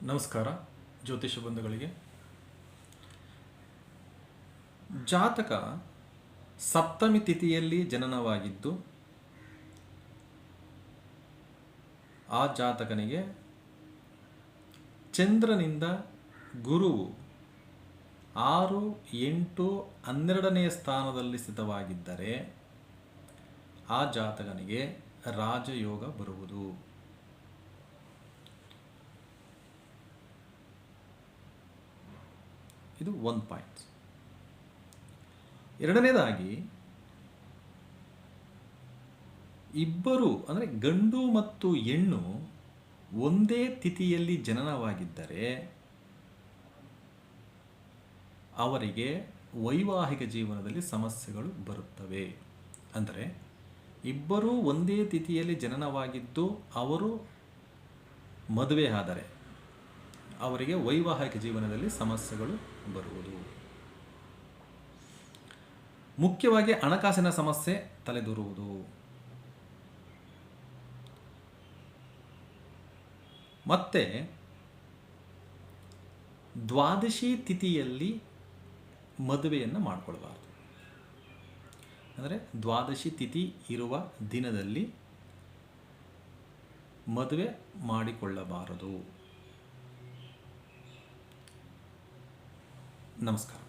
ನಮಸ್ಕಾರ ಜ್ಯೋತಿಷ ಬಂಧುಗಳಿಗೆ. ಜಾತಕ ಸಪ್ತಮಿ ತಿಥಿಯಲ್ಲಿ ಜನನವಾಗಿದ್ದು ಆ ಜಾತಕನಿಗೆ ಚಂದ್ರನಿಂದ ಗುರುವು 6, 8, 12ನೇ ಸ್ಥಾನದಲ್ಲಿ ಸ್ಥಿತವಾಗಿದ್ದರೆ ಆ ಜಾತಕನಿಗೆ ರಾಜಯೋಗ ಬರುವುದು. ಇದು ಒಂದು ಪಾಯಿಂಟ್. ಎರಡನೇದಾಗಿ, ಇಬ್ಬರು ಅಂದರೆ ಗಂಡು ಮತ್ತು ಹೆಣ್ಣು ಒಂದೇ ತಿಥಿಯಲ್ಲಿ ಜನನವಾಗಿದ್ದರೆ ಅವರಿಗೆ ವೈವಾಹಿಕ ಜೀವನದಲ್ಲಿ ಸಮಸ್ಯೆಗಳು ಬರುತ್ತವೆ. ಅಂದರೆ ಇಬ್ಬರೂ ಒಂದೇ ತಿಥಿಯಲ್ಲಿ ಜನನವಾಗಿದ್ದು ಅವರು ಮದುವೆ ಆದರೆ ಅವರಿಗೆ ವೈವಾಹಿಕ ಜೀವನದಲ್ಲಿ ಸಮಸ್ಯೆಗಳು ಬರುವುದು. ಮುಖ್ಯವಾಗಿ ಹಣಕಾಸಿನ ಸಮಸ್ಯೆ ತಲೆದೂರುವುದು. ಮತ್ತೆ ದ್ವಾದಶಿ ತಿಥಿಯಲ್ಲಿ ಮದುವೆಯನ್ನು ಮಾಡಿಕೊಳ್ಬಾರ್ದು. ಅಂದರೆ ದ್ವಾದಶಿ ತಿಥಿ ಇರುವ ದಿನದಲ್ಲಿ ಮದುವೆ ಮಾಡಿಕೊಳ್ಳಬಾರದು. ನಮಸ್ಕಾರ.